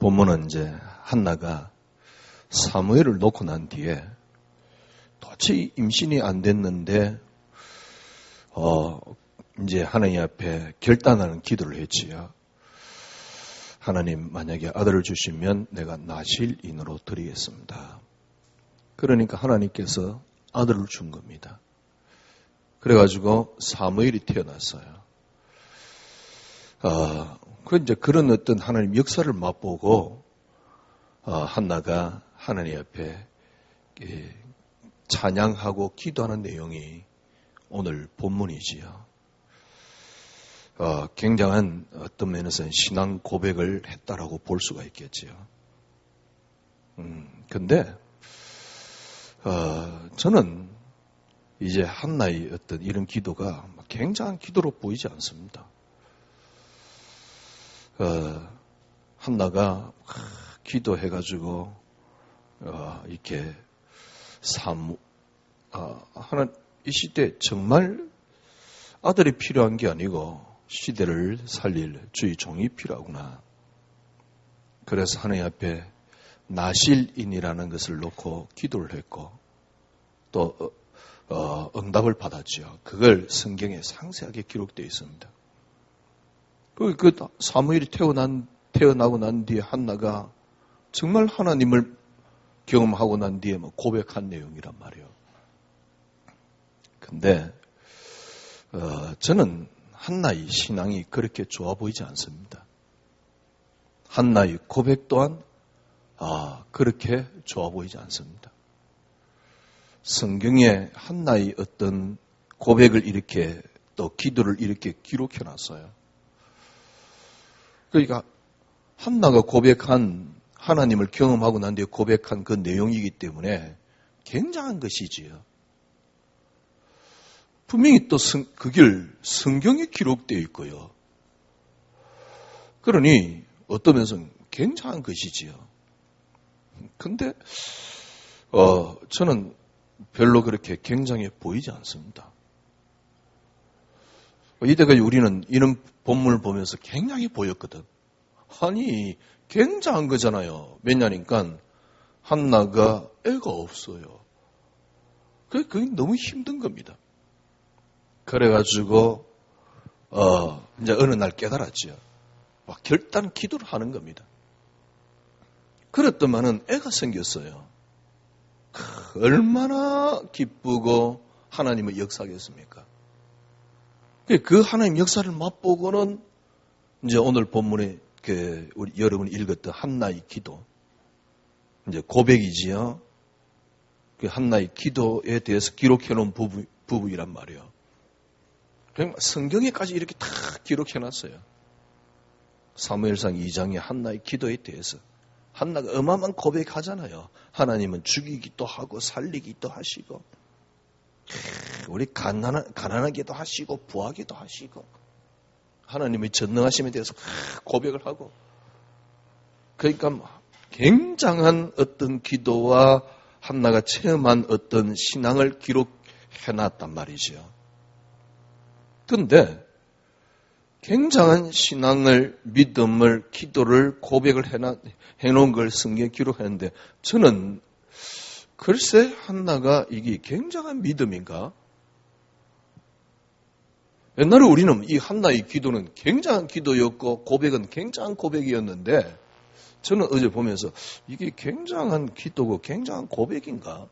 본문은 이제 한나가 사무엘을 놓고 난 뒤에 도저히 임신이 안 됐는데 이제 하나님 앞에 결단하는 기도를 했지요. 하나님 만약에 아들을 주시면 내가 나실인으로 드리겠습니다. 그러니까 하나님께서 아들을 준 겁니다. 그래가지고 사무엘이 태어났어요. 이제 그런 어떤 하나님 역사를 맛보고 한나가 하나님 앞에 찬양하고 기도하는 내용이 오늘 본문이지요. 굉장한 어떤 면에서는 신앙 고백을 했다라고 볼 수가 있겠지요. 근데 저는 이제 한나의 어떤 이런 기도가 굉장한 기도로 보이지 않습니다. 한나가 기도해가지고 이렇게 이 시대 정말 아들이 필요한 게 아니고 시대를 살릴 주의 종이 필요하구나. 그래서 하나님 앞에 나실인이라는 것을 놓고 기도를 했고 또 응답을 받았죠. 그걸 성경에 상세하게 기록되어 있습니다. 그 사무엘이 태어나고 난 뒤에 한나가 정말 하나님을 경험하고 난 뒤에 고백한 내용이란 말이에요. 근데 저는 한나의 신앙이 그렇게 좋아 보이지 않습니다. 한나의 고백 또한 그렇게 좋아 보이지 않습니다. 성경에 한나의 어떤 고백을 이렇게 또 기도를 이렇게 기록해 놨어요. 그러니까 한나가 고백한 하나님을 경험하고 난 뒤에 고백한 그 내용이기 때문에 굉장한 것이지요. 분명히 또 그길 성경에 기록되어 있고요. 그러니 어떤 면에서는 굉장한 것이지요. 근데 저는 별로 그렇게 굉장해 보이지 않습니다. 이때까지 우리는 이런 본문을 보면서 굉장히 보였거든. 아니 굉장한 거잖아요. 왜냐니까 한나가 애가 없어요. 그게 너무 힘든 겁니다. 그래가지고 이제 어느 날 깨달았죠. 결단 기도를 하는 겁니다. 그랬더만은 애가 생겼어요. 얼마나 기쁘고 하나님의 역사겠습니까? 그 하나님 역사를 맛보고는 이제 오늘 본문에 우리 여러분이 읽었던 한나의 기도, 이제 고백이지요. 그 한나의 기도에 대해서 기록해 놓은 부분이란 말이에요. 성경에까지 이렇게 다 기록해 놨어요. 사무엘상 2장의 한나의 기도에 대해서. 한나가 어마어마한 고백하잖아요. 하나님은 죽이기도 하고 살리기도 하시고 우리 가난하게도 하시고 부하게도 하시고 하나님의 전능하심에 대해서 고백을 하고 그러니까 굉장한 어떤 기도와 한나가 체험한 어떤 신앙을 기록해놨단 말이죠. 그런데 굉장한 신앙을, 믿음을, 기도를, 고백을 해놓은 걸 성경에 기록했는데 저는 글쎄 한나가 이게 굉장한 믿음인가? 옛날에 우리는 이 한나의 기도는 굉장한 기도였고 고백은 굉장한 고백이었는데 저는 어제 보면서 이게 굉장한 기도고 굉장한 고백인가?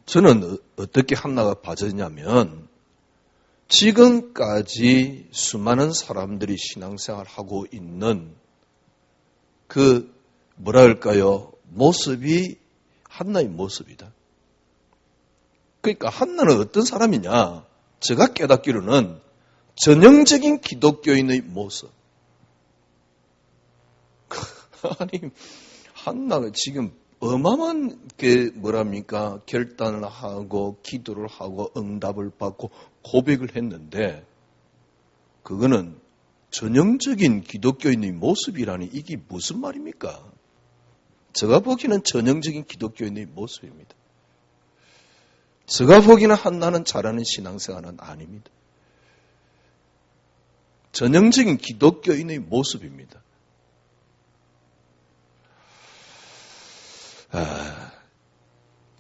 저는 어떻게 한나가 봐졌냐면 지금까지 수많은 사람들이 신앙생활을 하고 있는 그 뭐랄까요? 모습이 한나의 모습이다. 그러니까 한나는 어떤 사람이냐? 제가 깨닫기로는 전형적인 기독교인의 모습. 아니, 한나가 지금 어마어마한 게 뭐랍니까? 결단을 하고 기도를 하고 응답을 받고 고백을 했는데 그거는 전형적인 기독교인의 모습이라니 이게 무슨 말입니까? 제가 보기에는 전형적인 기독교인의 모습입니다. 제가 보기에는 한나는 잘하는 신앙생활은 아닙니다. 전형적인 기독교인의 모습입니다.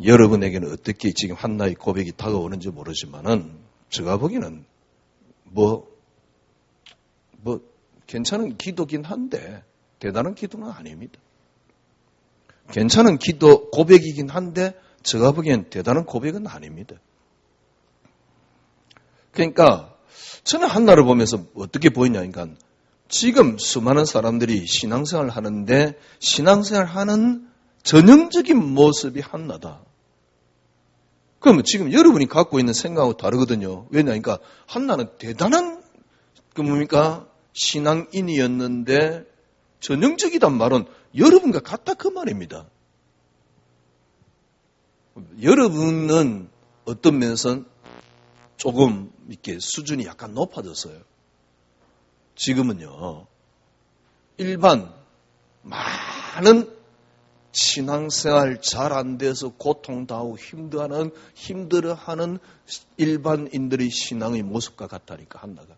여러분에게는 어떻게 지금 한나의 고백이 다가오는지 모르지만은 제가 보기에는 괜찮은 기도긴 한데 대단한 기도는 아닙니다. 괜찮은 기도 고백이긴 한데 제가 보기엔 대단한 고백은 아닙니다. 그러니까 저는 한나를 보면서 어떻게 보이냐니까 지금 수많은 사람들이 신앙생활을 하는데 신앙생활을 하는 전형적인 모습이 한나다. 그러면 지금 여러분이 갖고 있는 생각하고 다르거든요. 왜냐니까 한나는 대단한 신앙인이었는데 전형적이란 말은 여러분과 같다 그 말입니다. 여러분은 어떤 면에서는 조금 이렇게 수준이 약간 높아졌어요. 지금은요, 일반 많은 신앙생활 잘 안 돼서 고통당하고 힘들어하는 일반인들의 신앙의 모습과 같다니까, 한나가.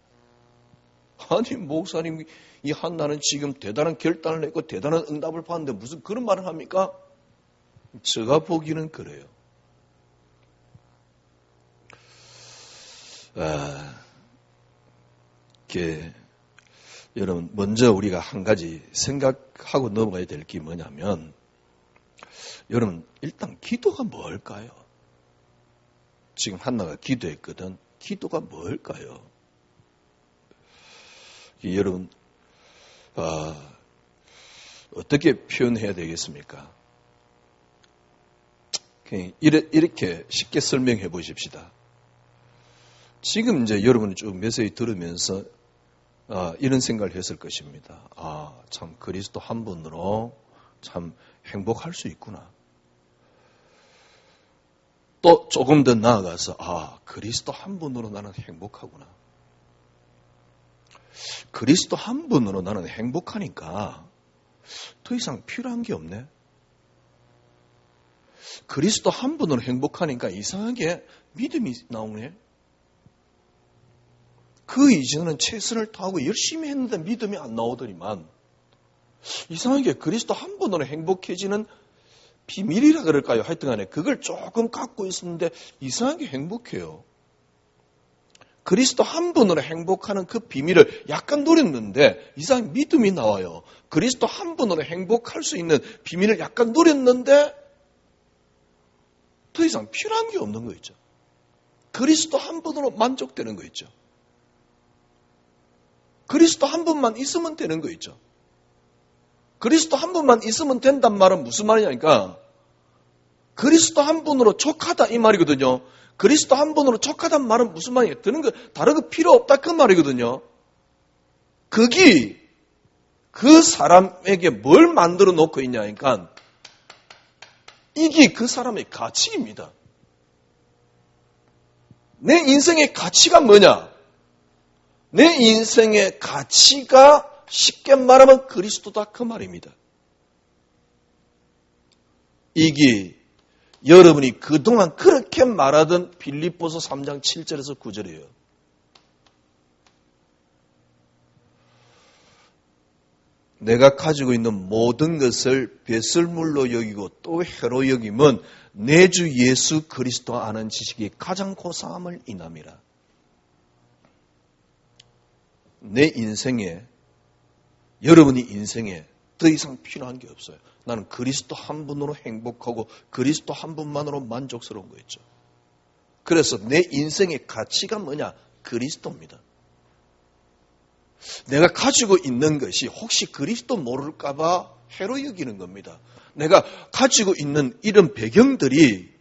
아니, 목사님, 이 한나는 지금 대단한 결단을 했고 대단한 응답을 받는데 무슨 그런 말을 합니까? 제가 보기는 그래요. 여러분, 먼저 우리가 한 가지 생각하고 넘어가야 될 게 뭐냐면, 여러분, 일단 기도가 뭘까요? 지금 한나가 기도했거든. 기도가 뭘까요? 여러분, 어떻게 표현해야 되겠습니까? 이렇게 쉽게 설명해 보십시다. 지금 이제 여러분이 쭉 메시지 들으면서 이런 생각을 했을 것입니다. 참 그리스도 한 분으로 참 행복할 수 있구나. 또 조금 더 나아가서 그리스도 한 분으로 나는 행복하구나. 그리스도 한 분으로 나는 행복하니까 더 이상 필요한 게 없네. 그리스도 한 분으로 행복하니까 이상하게 믿음이 나오네. 그 이전에는 최선을 다하고 열심히 했는데 믿음이 안 나오더니만 이상하게 그리스도 한 분으로 행복해지는 비밀이라 그럴까요? 하여튼 간에 그걸 조금 갖고 있었는데 이상하게 행복해요. 그리스도 한 분으로 행복하는 그 비밀을 약간 노렸는데 이상하게 믿음이 나와요. 그리스도 한 분으로 행복할 수 있는 비밀을 약간 노렸는데 더 이상 필요한 게 없는 거 있죠. 그리스도 한 분으로 만족되는 거 있죠. 그리스도 한 분만 있으면 되는 거 있죠. 그리스도 한 분만 있으면 된단 말은 무슨 말이냐니까 그리스도 한 분으로 족하다 이 말이거든요. 그리스도 한 분으로 족하단 말은 무슨 말이에요? 다른 거 필요 없다 그 말이거든요. 그게 그 사람에게 뭘 만들어 놓고 있냐니까 이게 그 사람의 가치입니다. 내 인생의 가치가 뭐냐? 내 인생의 가치가 쉽게 말하면 그리스도다 그 말입니다. 이게 여러분이 그동안 그렇게 말하던 빌립보서 3장 7절에서 9절이에요. 내가 가지고 있는 모든 것을 배설물로 여기고 또 해로 여기면 내 주 예수 그리스도 아는 지식이 가장 고상함을 인함이라. 내 인생에 여러분이 인생에 더 이상 필요한 게 없어요. 나는 그리스도 한 분으로 행복하고 그리스도 한 분만으로 만족스러운 거 있죠. 그래서 내 인생의 가치가 뭐냐? 그리스도입니다. 내가 가지고 있는 것이 혹시 그리스도 모를까 봐 해로 여기는 겁니다. 내가 가지고 있는 이런 배경들이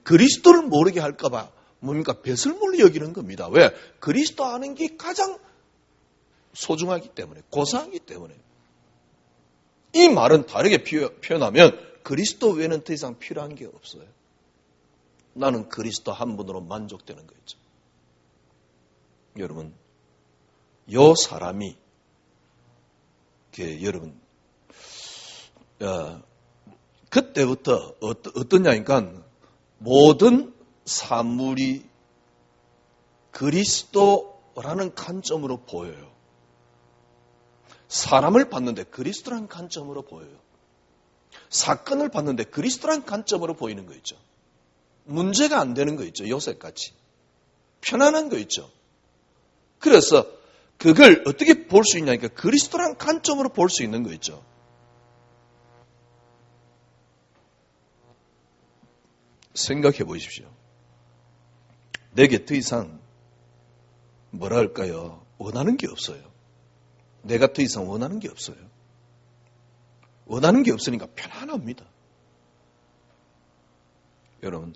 그리스도를 모르게 할까 봐 뭡니까? 배설물로 여기는 겁니다. 왜? 그리스도 아는 게 가장 소중하기 때문에, 고상하기 때문에. 이 말은 다르게 표현하면 그리스도 외에는 더 이상 필요한 게 없어요. 나는 그리스도 한 분으로 만족되는 거죠. 여러분, 요 사람이 여러분 그때부터 어떠냐니까 모든 사물이 그리스도라는 관점으로 보여요. 사람을 봤는데 그리스도란 관점으로 보여요. 사건을 봤는데 그리스도란 관점으로 보이는 거 있죠. 문제가 안 되는 거 있죠. 요셉같이. 편안한 거 있죠. 그래서 그걸 어떻게 볼 수 있냐니까 그리스도란 관점으로 볼 수 있는 거 있죠. 생각해 보십시오. 내게 더 이상 뭐라 할까요? 원하는 게 없어요. 내가 더 이상 원하는 게 없어요. 원하는 게 없으니까 편안합니다. 여러분,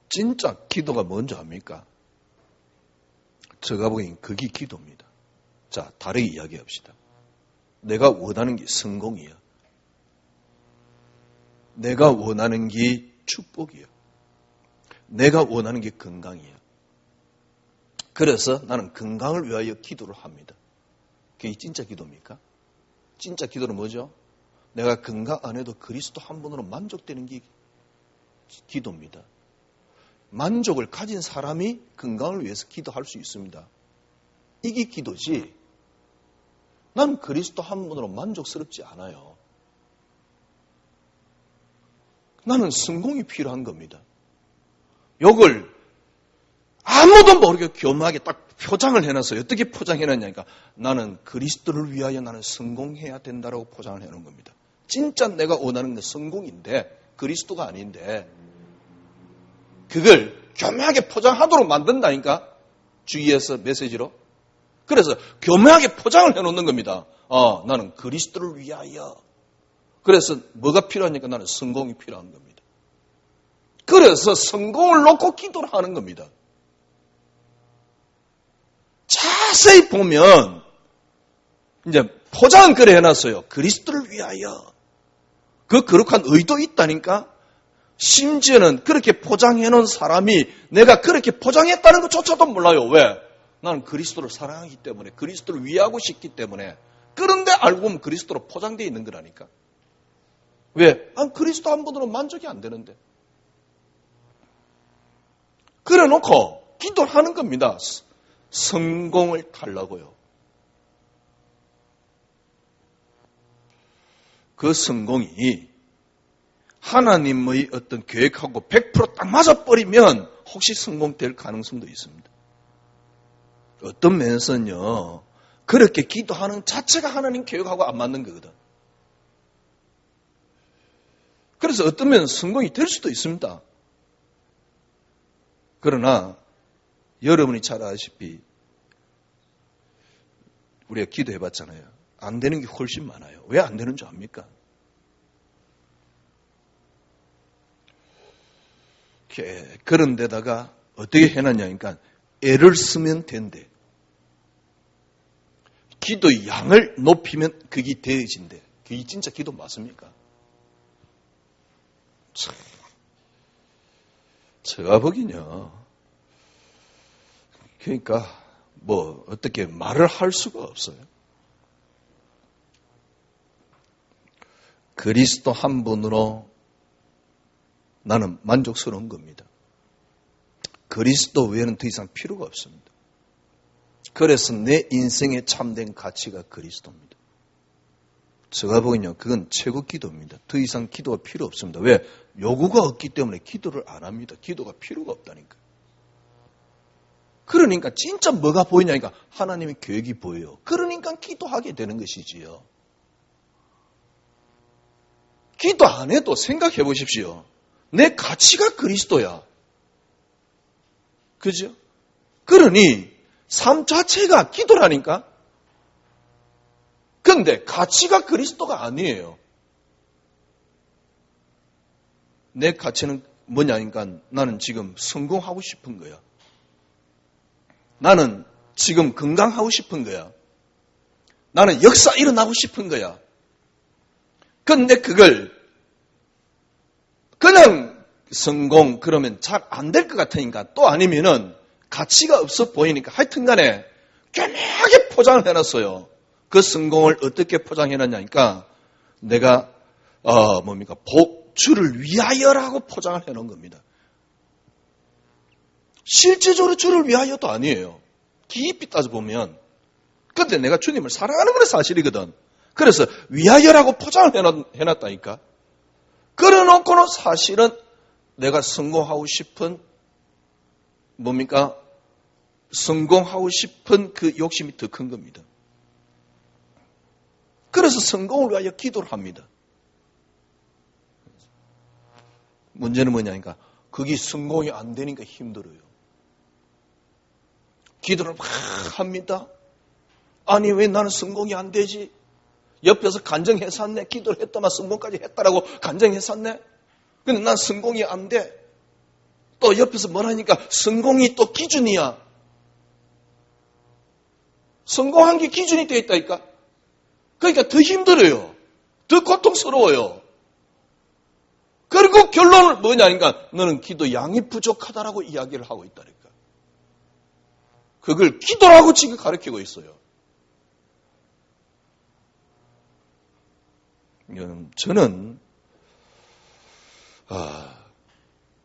진짜 기도가 뭔지 압니까? 제가 보기엔 그게 기도입니다. 자, 다르게 이야기합시다. 내가 원하는 게 성공이야. 내가 원하는 게 축복이야. 내가 원하는 게 건강이야. 그래서 나는 건강을 위하여 기도를 합니다. 그게 진짜 기도입니까? 진짜 기도는 뭐죠? 내가 건강 안 해도 그리스도 한 분으로 만족되는 게 기도입니다. 만족을 가진 사람이 건강을 위해서 기도할 수 있습니다. 이게 기도지. 난 그리스도 한 분으로 만족스럽지 않아요. 나는 성공이 필요한 겁니다. 요걸 아무도 모르게 교묘하게 딱 포장을 해놨어요. 어떻게 포장해놨냐니까 나는 그리스도를 위하여 나는 성공해야 된다라고 포장을 해놓은 겁니다. 진짜 내가 원하는 건 성공인데 그리스도가 아닌데 그걸 교묘하게 포장하도록 만든다니까 주위에서 메시지로. 그래서 교묘하게 포장을 해놓는 겁니다. 나는 그리스도를 위하여. 그래서 뭐가 필요하니까 나는 성공이 필요한 겁니다. 그래서 성공을 놓고 기도를 하는 겁니다. 자세히 보면 이제 포장은 그래 해놨어요. 그리스도를 위하여. 그 거룩한 의도 있다니까. 심지어는 그렇게 포장해놓은 사람이 내가 그렇게 포장했다는 것조차도 몰라요. 왜? 나는 그리스도를 사랑하기 때문에 그리스도를 위하고 싶기 때문에. 그런데 알고 보면 그리스도로 포장되어 있는 거라니까. 왜? 그리스도 한 분으로 만족이 안 되는데. 그래 놓고 기도를 하는 겁니다. 성공을 달라고요. 그 성공이 하나님의 어떤 계획하고 100% 딱 맞아버리면 혹시 성공될 가능성도 있습니다. 어떤 면에서는요, 그렇게 기도하는 자체가 하나님 계획하고 안 맞는 거거든. 그래서 어떤 면은 성공이 될 수도 있습니다. 그러나 여러분이 잘 아시다시피 우리가 기도해봤잖아요. 안 되는 게 훨씬 많아요. 왜 안 되는 줄 압니까? 그런 데다가 어떻게 해놨냐니까 애를 쓰면 된대. 기도의 양을 높이면 그게 되어진대. 그게 진짜 기도 맞습니까? 참, 제가 보기는요. 그러니까 어떻게 말을 할 수가 없어요. 그리스도 한 분으로 나는 만족스러운 겁니다. 그리스도 외에는 더 이상 필요가 없습니다. 그래서 내 인생의 참된 가치가 그리스도입니다. 제가 보기엔요, 그건 최고 기도입니다. 더 이상 기도가 필요 없습니다. 왜? 요구가 없기 때문에 기도를 안 합니다. 기도가 필요가 없다니까. 그러니까 진짜 뭐가 보이냐니까 하나님의 계획이 보여요. 그러니까 기도하게 되는 것이지요. 기도 안 해도 생각해 보십시오. 내 가치가 그리스도야. 그죠? 그러니 삶 자체가 기도라니까. 그런데 가치가 그리스도가 아니에요. 내 가치는 뭐냐니까 나는 지금 성공하고 싶은 거야. 나는 지금 건강하고 싶은 거야. 나는 역사 일어나고 싶은 거야. 그런데 그걸 그냥 성공 그러면 잘 안 될 것 같으니까 또 아니면은 가치가 없어 보이니까 하여튼 간에 교묘하게 포장을 해놨어요. 그 성공을 어떻게 포장해놨냐니까 내가 주를 위하여라고 포장을 해놓은 겁니다. 실제적으로 주를 위하여도 아니에요. 깊이 따져보면. 근데 내가 주님을 사랑하는 건 사실이거든. 그래서 위하여라고 포장을 해놨다니까. 그래놓고는 사실은 내가 성공하고 싶은 뭡니까? 성공하고 싶은 그 욕심이 더 큰 겁니다. 그래서 성공을 위하여 기도를 합니다. 문제는 뭐냐니까 그게 성공이 안 되니까 힘들어요. 기도를 막 합니다. 아니 왜 나는 성공이 안 되지? 옆에서 간증했었네. 기도를 했더만 성공까지 했다라고 간증했었네. 근데 난 성공이 안 돼. 또 옆에서 뭐라니까 성공이 또 기준이야. 성공한 게 기준이 되어 있다니까. 그러니까 더 힘들어요. 더 고통스러워요. 그리고 결론은 뭐냐니까 너는 기도 양이 부족하다라고 이야기를 하고 있다니까. 그걸 기도라고 지금 가르치고 있어요. 저는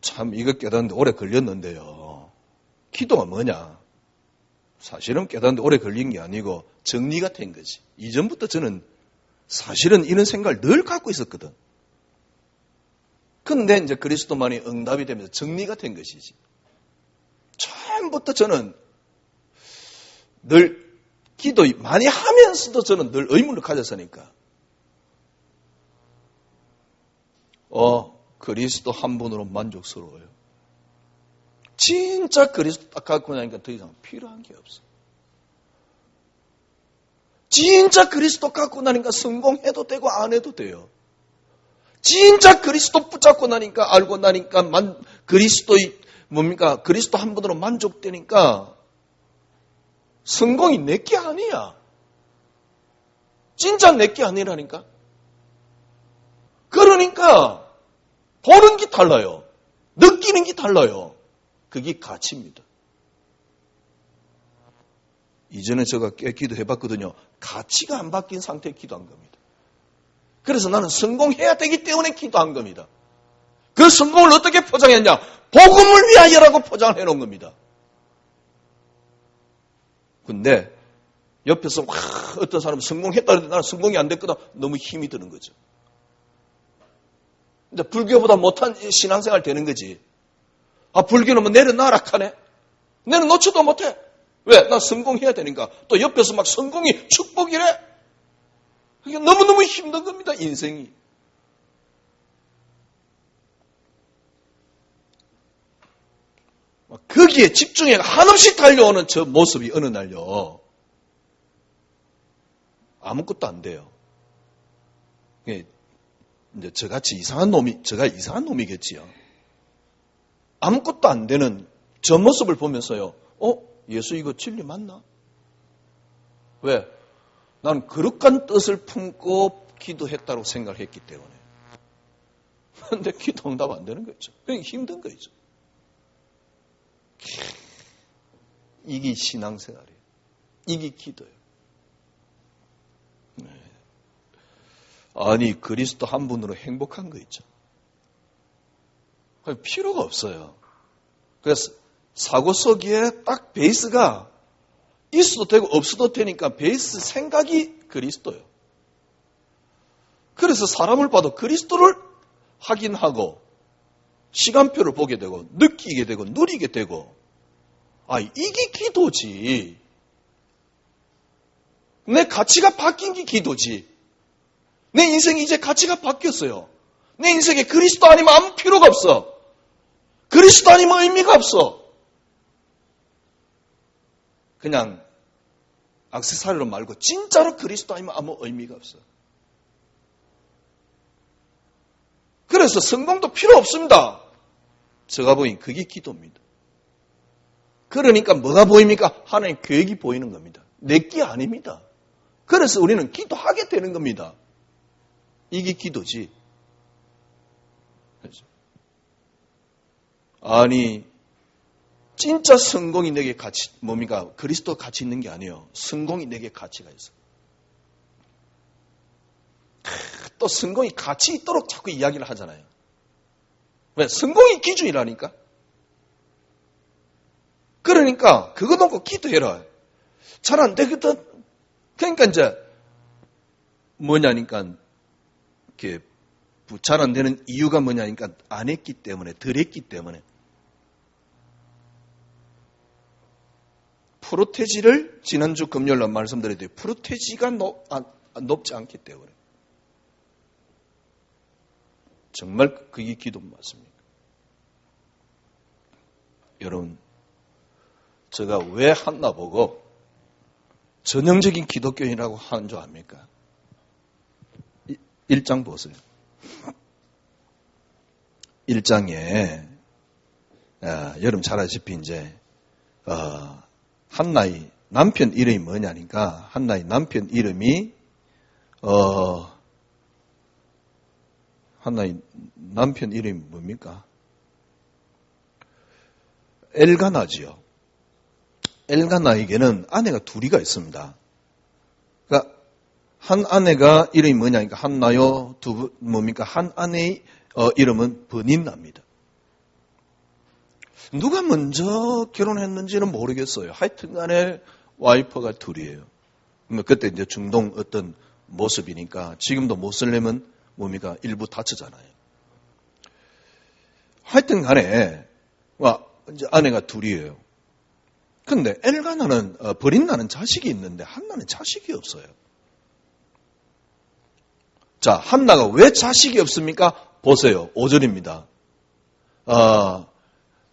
참 이거 깨닫는데 오래 걸렸는데요. 기도가 뭐냐? 사실은 깨닫는데 오래 걸린 게 아니고 정리가 된 거지. 이전부터 저는 사실은 이런 생각을 늘 갖고 있었거든. 근데 이제 그리스도만이 응답이 되면서 정리가 된 것이지. 처음부터 저는 늘 기도 많이 하면서도 저는 늘 의문을 가졌으니까. 그리스도 한 분으로 만족스러워요. 진짜 그리스도 딱 갖고 나니까 더 이상 필요한 게 없어. 진짜 그리스도 갖고 나니까 성공해도 되고 안 해도 돼요. 진짜 그리스도 붙잡고 나니까 알고 나니까 그리스도의 뭡니까? 그리스도 한 분으로 만족되니까 성공이 내게 아니야. 진짜 내게 아니라니까. 그러니까 보는 게 달라요. 느끼는 게 달라요. 그게 가치입니다. 이전에 제가 꽤 기도해봤거든요. 가치가 안 바뀐 상태에 기도한 겁니다. 그래서 나는 성공해야 되기 때문에 기도한 겁니다. 그 성공을 어떻게 포장했냐? 복음을 위하여라고 포장을 해놓은 겁니다. 근데 옆에서 어떤 사람은 성공했다는데 나는 성공이 안 됐거든. 너무 힘이 드는 거죠. 이제 불교보다 못한 신앙생활 되는 거지. 불교는 뭐 내려놔락하네. 내려놓지도 못해. 왜? 난 성공해야 되니까. 또 옆에서 막 성공이 축복이래. 그게 너무너무 힘든 겁니다, 인생이. 거기에 집중해 한없이 달려오는 저 모습이 어느 날요. 아무것도 안 돼요. 이제 저같이 제가 이상한 놈이겠지요. 아무것도 안 되는 저 모습을 보면서요. 예수 이거 진리 맞나? 왜? 난 거룩한 뜻을 품고 기도했다고 생각을 했기 때문에. 그런데 기도 응답 안 되는 거죠. 그게 힘든 거죠. 이게 신앙생활이에요. 이게 기도예요. 네. 아니 그리스도 한 분으로 행복한 거 있죠. 필요가 없어요. 그래서 사고 속에 딱 베이스가 있어도 되고 없어도 되니까 베이스 생각이 그리스도예요. 그래서 사람을 봐도 그리스도를 확인하고 시간표를 보게 되고 느끼게 되고 누리게 되고 이게 기도지. 내 가치가 바뀐 게 기도지. 내 인생이 이제 가치가 바뀌었어요. 내 인생에 그리스도 아니면 아무 필요가 없어. 그리스도 아니면 의미가 없어. 그냥 액세서리로 말고 진짜로 그리스도 아니면 아무 의미가 없어. 그래서 성공도 필요 없습니다. 제가 보기엔 그게 기도입니다. 그러니까 뭐가 보입니까? 하나님 계획이 보이는 겁니다. 내게 아닙니다. 그래서 우리는 기도하게 되는 겁니다. 이게 기도지. 아니 진짜 성공이 내게 가치 뭡니까? 그리스도 가치 있는 게 아니에요. 성공이 내게 가치가 있어. 또 성공이 가치 있도록 자꾸 이야기를 하잖아요. 왜? 성공이 기준이라니까. 그러니까 그거 놓고 기도해라. 잘 안 되거든. 그러니까 이제 뭐냐니까 이렇게 잘 안 되는 이유가 뭐냐니까 안 했기 때문에, 덜 했기 때문에. 프로테지를 지난주 금요일날 말씀드렸더니 프로테지가 높지 않기 때문에. 정말 그게 기도 맞습니까? 여러분, 제가 왜 한나 보고 전형적인 기독교인이라고 하는 줄 압니까? 1장 보세요. 1장에 여러분 잘 아시다시피 이제 한나의 남편 이름이 뭐냐니까 한나의 남편 이름이 한나의 남편 이름이 뭡니까? 엘가나지요. 엘가나에게는 아내가 둘이가 있습니다. 그러니까 한 아내가 이름이 뭐냐니까 한나요, 뭡니까? 한 아내의 이름은 버닌나입니다. 누가 먼저 결혼했는지는 모르겠어요. 하여튼 간에 와이퍼가 둘이에요. 그때 이제 중동 어떤 모습이니까 지금도 모슬렘은 뭡니까? 일부 다치잖아요. 하여튼 간에 이제 아내가 둘이에요. 근데 엘가나는 버린나는 자식이 있는데 한나는 자식이 없어요. 자, 한나가 왜 자식이 없습니까? 보세요. 5절입니다.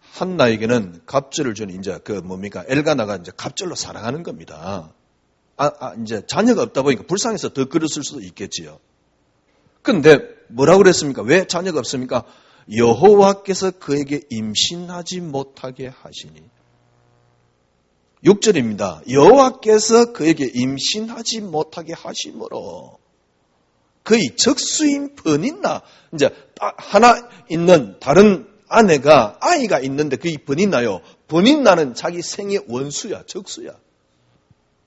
한나에게는 갑절을 준 이제 엘가나가 이제 갑절로 살아가는 겁니다. 이제 자녀가 없다 보니까 불쌍해서 더 그랬을 수도 있겠지요. 근데 뭐라고 그랬습니까? 왜 자녀가 없습니까? 여호와께서 그에게 임신하지 못하게 하시니. 6절입니다. 여호와께서 그에게 임신하지 못하게 하심으로 그의 적수인 버닌나, 이제 하나 있는 다른 아내가 아이가 있는데 그의 버닌나요. 버닌나는 자기 생의 원수야, 적수야.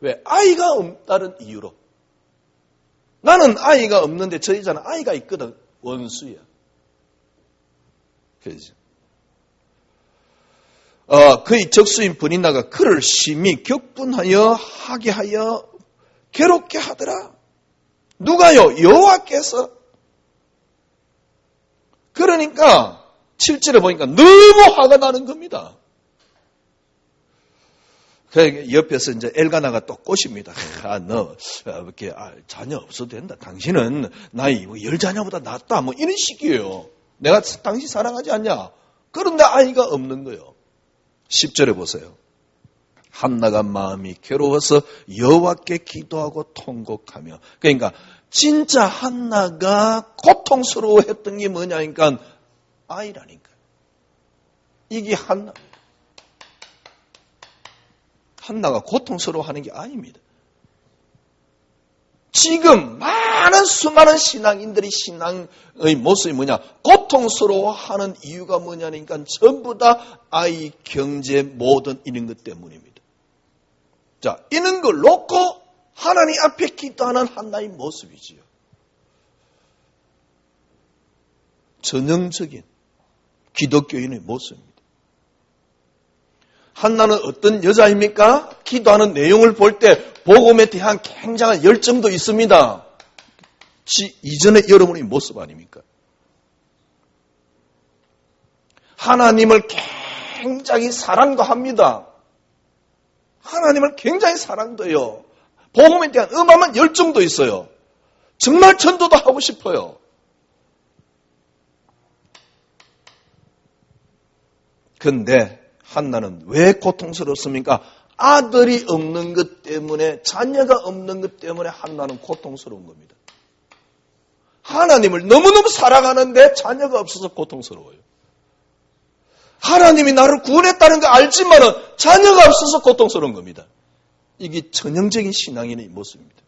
왜? 아이가 없다는 이유로. 나는 아이가 없는데 저 여자는 아이가 있거든. 원수야. 그렇죠. 그의 적수인 버닌나가 그를 심히 격분하여 하게 하여 괴롭게 하더라. 누가요? 여호와께서. 그러니까 7절에 보니까 너무 화가 나는 겁니다. 옆에서 이제 엘가나가 또 꼬십니다. 너 이렇게 자녀 없어도 된다. 당신은 나이 10자녀보다 낫다. 뭐 이런 식이에요. 내가 당신 사랑하지 않냐? 그런데 아이가 없는 거예요. 10절에 보세요. 한나가 마음이 괴로워서 여호와께 기도하고 통곡하며. 그러니까 진짜 한나가 고통스러워했던 게 뭐냐니까 아이라니까. 이게 한나가 고통스러워하는 게 아닙니다. 지금 수많은 신앙인들이 신앙의 모습이 뭐냐? 고통스러워하는 이유가 뭐냐니까 전부 다 아이, 경제, 모든 이런 것 때문입니다. 자, 이런 걸 놓고 하나님 앞에 기도하는 한나의 모습이지요. 전형적인 기독교인의 모습입니다. 한나는 어떤 여자입니까? 기도하는 내용을 볼 때 복음에 대한 굉장한 열정도 있습니다. 이전의 여러분의 모습 아닙니까? 하나님을 굉장히 사랑도 합니다. 하나님을 굉장히 사랑도 해요. 복음에 대한 어마어마한 열정도 있어요. 정말 전도도 하고 싶어요. 그런데 한나는 왜 고통스럽습니까? 아들이 없는 것 때문에, 자녀가 없는 것 때문에 한나는 고통스러운 겁니다. 하나님을 너무너무 사랑하는데 자녀가 없어서 고통스러워요. 하나님이 나를 구원했다는 거 알지만은 자녀가 없어서 고통스러운 겁니다. 이게 전형적인 신앙인의 모습입니다.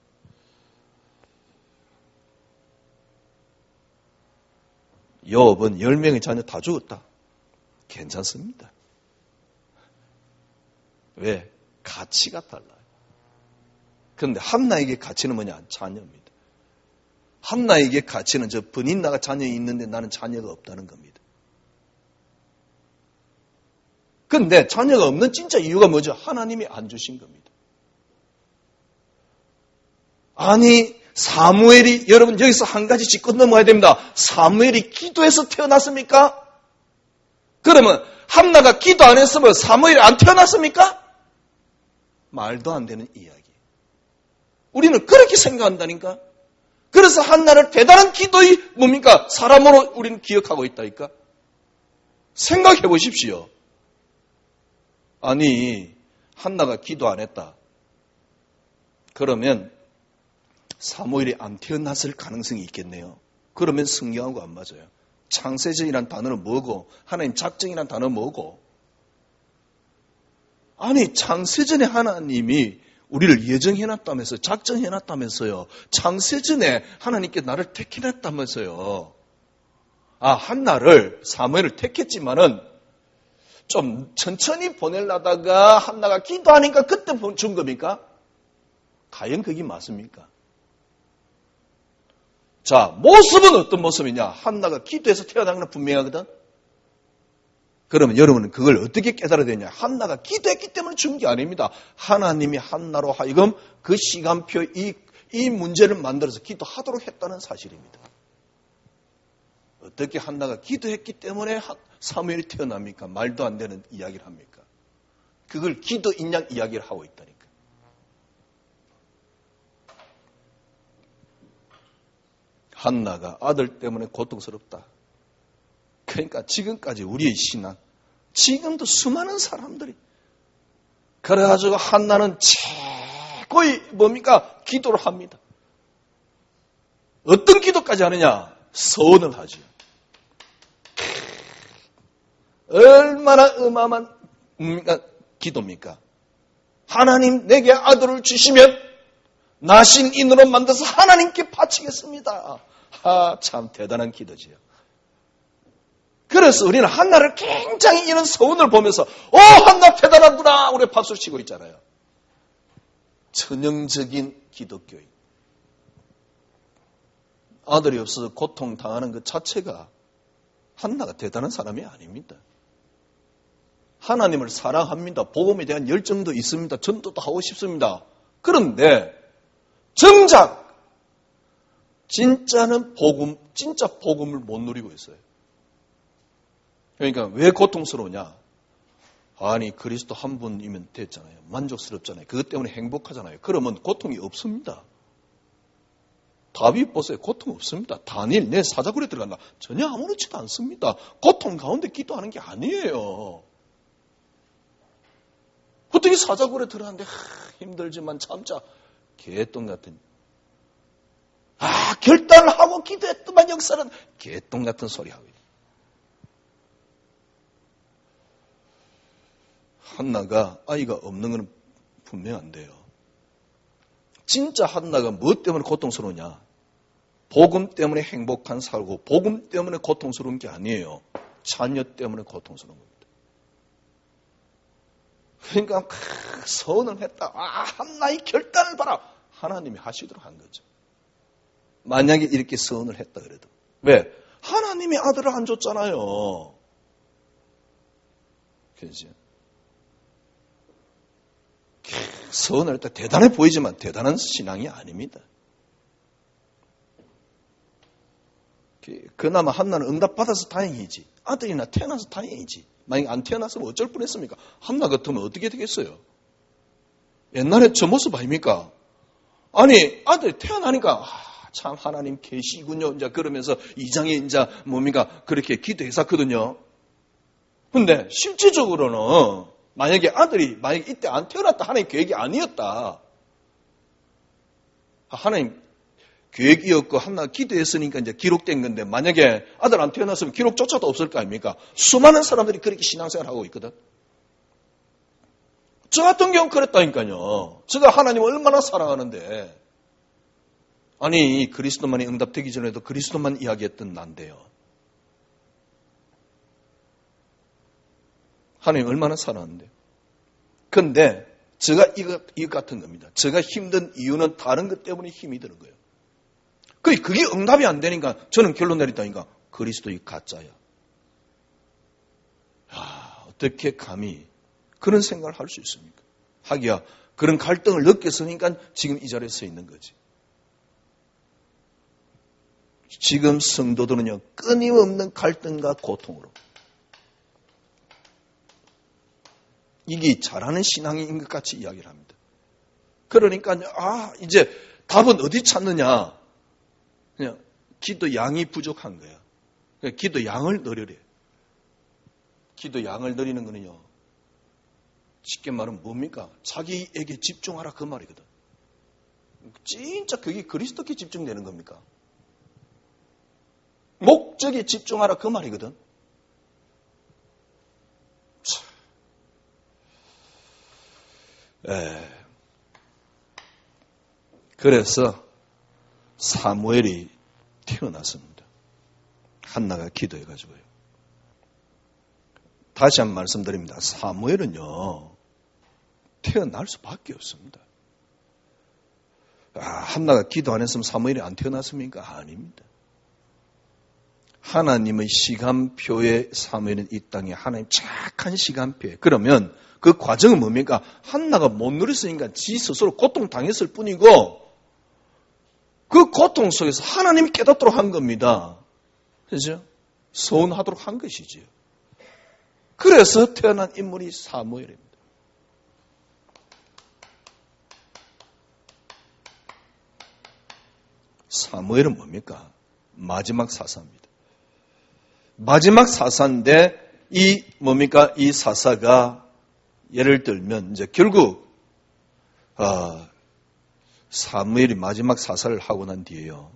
요업은 10명의 자녀 다 죽었다. 괜찮습니다. 왜? 가치가 달라요. 그런데 한나에게 가치는 뭐냐? 자녀입니다. 한나에게 가치는 저 버닌나가 자녀 있는데 나는 자녀가 없다는 겁니다. 그런데 자녀가 없는 진짜 이유가 뭐죠? 하나님이 안 주신 겁니다. 아니, 사무엘이, 여러분 여기서 한 가지 짚고 넘어가야 됩니다. 사무엘이 기도해서 태어났습니까? 그러면 한나가 기도 안 했으면 사무엘이 안 태어났습니까? 말도 안 되는 이야기. 우리는 그렇게 생각한다니까. 그래서 한나를 대단한 기도의 뭡니까? 사람으로 우리는 기억하고 있다니까. 생각해 보십시오. 아니, 한나가 기도 안 했다. 그러면 사무엘이 안 태어났을 가능성이 있겠네요. 그러면 성경하고 안 맞아요. 창세전이란 단어는 뭐고, 하나님 작정이란 단어는 뭐고. 아니, 창세전에 하나님이 우리를 예정해놨다면서요. 작정해놨다면서요. 창세전에 하나님께 나를 택해놨다면서요. 아, 한나를, 사무엘을 택했지만은 좀 천천히 보내려다가 한나가 기도하니까 그때 준 겁니까? 과연 그게 맞습니까? 자, 모습은 어떤 모습이냐? 한나가 기도해서 태어난 건 분명하거든? 그러면 여러분은 그걸 어떻게 깨달아야 되냐? 한나가 기도했기 때문에 준 게 아닙니다. 하나님이 한나로 하여금 그 시간표, 이 문제를 만들어서 기도하도록 했다는 사실입니다. 어떻게 한나가 기도했기 때문에 사무엘이 태어납니까? 말도 안 되는 이야기를 합니까? 그걸 기도 인양 이야기를 하고 있다니까. 한나가 아들 때문에 고통스럽다. 그러니까 지금까지 우리의 신앙, 지금도 수많은 사람들이 그래가지고 한나는 최고의 뭡니까? 기도를 합니다. 어떤 기도까지 하느냐? 서원을 하죠. 얼마나 어마어마한 기도입니까? 하나님 내게 아들을 주시면 나신 인으로 만들어서 하나님께 바치겠습니다. 아, 참 대단한 기도지요. 그래서 우리는 한나를 굉장히 이런 서운을 보면서 한나 대단하구나 우리 박수 치고 있잖아요. 전형적인 기독교인. 아들이 없어서 고통당하는 것 자체가 한나가 대단한 사람이 아닙니다. 하나님을 사랑합니다. 복음에 대한 열정도 있습니다. 전도도 하고 싶습니다. 그런데 정작 진짜는 진짜 복음을 못 누리고 있어요. 그러니까 왜 고통스러우냐? 아니, 그리스도 한 분이면 됐잖아요. 만족스럽잖아요. 그것 때문에 행복하잖아요. 그러면 고통이 없습니다. 다윗 보세요. 고통 없습니다. 다니엘 내 사자굴에 들어간다. 전혀 아무렇지도 않습니다. 고통 가운데 기도하는 게 아니에요. 어떻게 사자굴에 들어갔는데 힘들지만 참자. 개똥 같은. 결단을 하고 기도했더만 역사는 개똥 같은 소리 하고 있다. 한나가 아이가 없는 건 분명한데요. 진짜 한나가 무엇 때문에 고통스러우냐? 복음 때문에 행복한 살고 복음 때문에 고통스러운 게 아니에요. 자녀 때문에 고통스러운 겁니다. 그러니까 서운을 했다. 한나의 결단을 봐라. 하나님이 하시도록 한 거죠. 만약에 이렇게 서운을 했다 그래도. 왜? 하나님이 아들을 안 줬잖아요. 그렇지? 서운할 때 대단해 보이지만 대단한 신앙이 아닙니다. 그나마 한나는 응답받아서 다행이지. 아들이나 태어나서 다행이지. 만약에 안 태어났으면 어쩔 뻔했습니까? 한나 같으면 어떻게 되겠어요? 옛날에 저 모습 아닙니까? 아니, 아들이 태어나니까 참 하나님 계시군요. 이제 그러면서 이장에 이제 뭡니까? 그렇게 기도했었거든요. 근데 실질적으로는 만약에 이때 안 태어났다 하나님 계획이 아니었다. 하나님 계획이었고 한나 기도했으니까 이제 기록된 건데 만약에 아들 안 태어났으면 기록조차도 없을 거 아닙니까? 수많은 사람들이 그렇게 신앙생활 하고 있거든. 저 같은 경우는 그랬다니까요. 제가 하나님을 얼마나 사랑하는데 아니 그리스도만이 응답되기 전에도 그리스도만 이야기했던 난데요. 하나님 얼마나 사랑하는데요. 그런데 제가 이것 같은 겁니다. 제가 힘든 이유는 다른 것 때문에 힘이 드는 거예요. 그게 응답이 안 되니까 저는 결론 내렸다니까 그리스도의 가짜야. 어떻게 감히 그런 생각을 할 수 있습니까? 하기야 그런 갈등을 느꼈으니까 지금 이 자리에 서 있는 거지. 지금 성도들은요, 끊임없는 갈등과 고통으로. 이게 잘하는 신앙인 것 같이 이야기를 합니다. 그러니까, 이제 답은 어디 찾느냐? 그냥 기도 양이 부족한 거야. 그러니까 기도 양을 늘리래. 기도 양을 늘리는 거는요, 쉽게 말하면 뭡니까? 자기에게 집중하라 그 말이거든. 진짜 그게 그리스도께 집중되는 겁니까? 목적에 집중하라 그 말이거든. 그래서 사무엘이 태어났습니다. 한나가 기도해가지고요. 다시 한번 말씀드립니다. 사무엘은요, 태어날 수밖에 없습니다. 한나가 기도 안 했으면 사무엘이 안 태어났습니까? 아닙니다. 하나님의 시간표에 사무엘은 이 땅에 하나님 착한 시간표에. 그러면 그 과정은 뭡니까? 한나가 못 누렸으니까 지 스스로 고통당했을 뿐이고 그 고통 속에서 하나님이 깨닫도록 한 겁니다. 그렇죠? 서운하도록 한 것이지요. 그래서 태어난 인물이 사무엘입니다. 사무엘은 뭡니까? 마지막 사사입니다. 마지막 사사인데 이 뭡니까? 이 사사가 예를 들면 이제 결국 사무엘이 마지막 사사를 하고 난 뒤에요.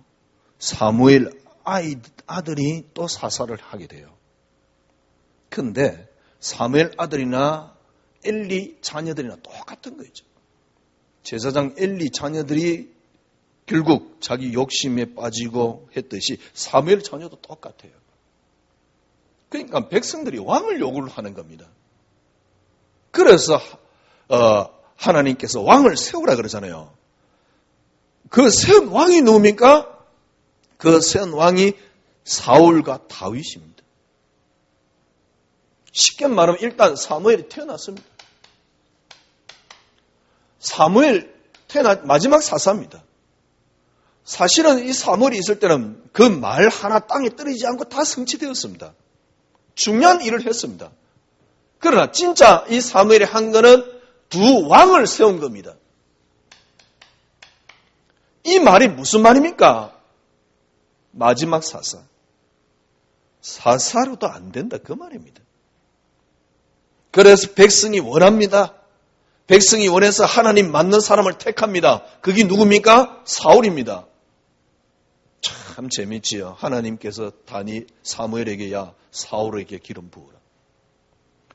사무엘 아들이 또 사사를 하게 돼요. 그런데 사무엘 아들이나 엘리 자녀들이나 똑같은 거죠. 제사장 엘리 자녀들이 결국 자기 욕심에 빠지고 했듯이 사무엘 자녀도 똑같아요. 그러니까 백성들이 왕을 요구를 하는 겁니다. 그래서 하나님께서 왕을 세우라 그러잖아요. 그 세운 왕이 누굽니까? 그 세운 왕이 사울과 다윗입니다. 쉽게 말하면 일단 사무엘이 태어났습니다. 사무엘 마지막 사사입니다. 사실은 이 사무엘이 있을 때는 그 말 하나 땅에 떨어지지 않고 다 성취되었습니다. 중요한 일을 했습니다. 그러나 진짜 이 사무엘이 한 거는 두 왕을 세운 겁니다. 이 말이 무슨 말입니까? 마지막 사사. 사사로도 안 된다 그 말입니다. 그래서 백성이 원합니다. 백성이 원해서 하나님 맞는 사람을 택합니다. 그게 누굽니까? 사울입니다. 참 재밌지요. 하나님께서 사무엘에게 사울에게 기름 부으라.